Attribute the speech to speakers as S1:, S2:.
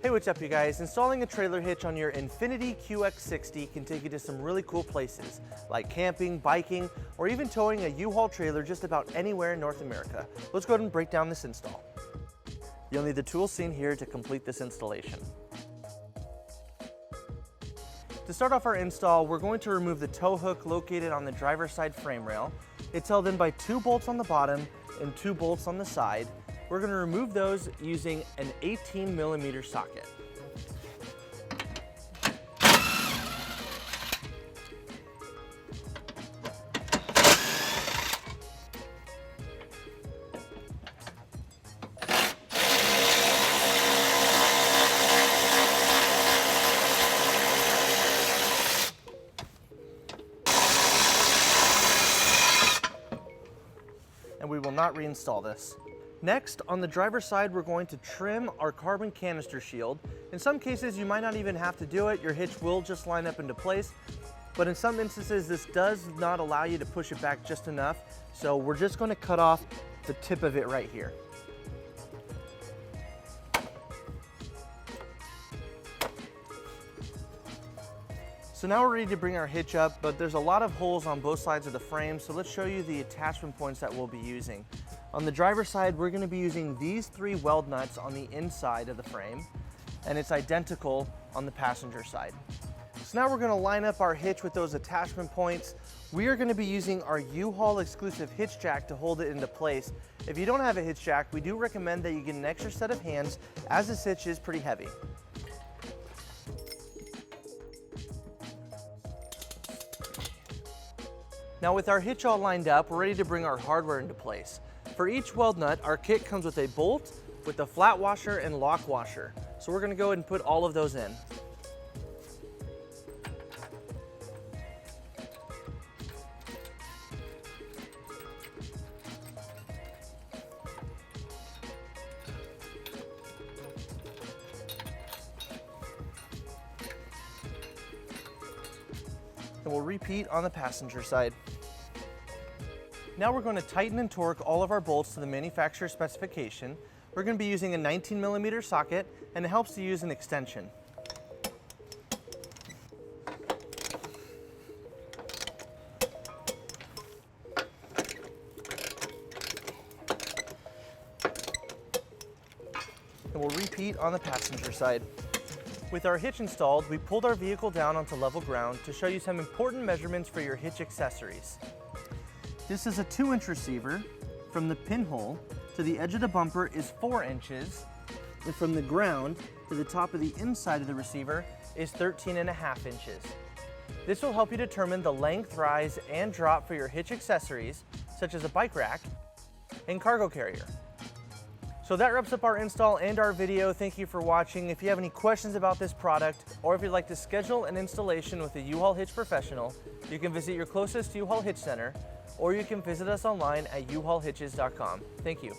S1: Hey, what's up you guys? Installing a trailer hitch on your Infiniti QX60 can take you to some really cool places, like camping, biking, or even towing a U-Haul trailer just about anywhere in North America. Let's go ahead and break down this install. You'll need the tools seen here to complete this installation. To start off our install, we're going to remove the tow hook located on the driver's side frame rail. It's held in by 2 bolts on the bottom and 2 bolts on the side. We're going to remove those using an 18mm socket. And we will not reinstall this. Next, on the driver's side, we're going to trim our carbon canister shield. In some cases, you might not even have to do it. Your hitch will just line up into place. But in some instances, this does not allow you to push it back just enough. So we're just going to cut off the tip of it right here. So now we're ready to bring our hitch up, but there's a lot of holes on both sides of the frame, so let's show you the attachment points that we'll be using. On the driver's side, we're going to be using these 3 weld nuts on the inside of the frame, and it's identical on the passenger side. So now we're going to line up our hitch with those attachment points. We are going to be using our U-Haul exclusive hitch jack to hold it into place. If you don't have a hitch jack, we do recommend that you get an extra set of hands, as this hitch is pretty heavy. Now with our hitch all lined up, we're ready to bring our hardware into place. For each weld nut, our kit comes with a bolt, with a flat washer and lock washer. So we're going to go ahead and put all of those in. And we'll repeat on the passenger side. Now we're going to tighten and torque all of our bolts to the manufacturer specification. We're going to be using a 19mm socket, and it helps to use an extension. And we'll repeat on the passenger side. With our hitch installed, we pulled our vehicle down onto level ground to show you some important measurements for your hitch accessories. This is a 2-inch receiver. From the pinhole to the edge of the bumper is 4 inches, and from the ground to the top of the inside of the receiver is 13.5 inches. This will help you determine the length, rise, and drop for your hitch accessories, such as a bike rack and cargo carrier. So that wraps up our install and our video. Thank you for watching. If you have any questions about this product, or if you'd like to schedule an installation with a U-Haul Hitch professional, you can visit your closest U-Haul Hitch center, or you can visit us online at uhaulhitches.com. Thank you.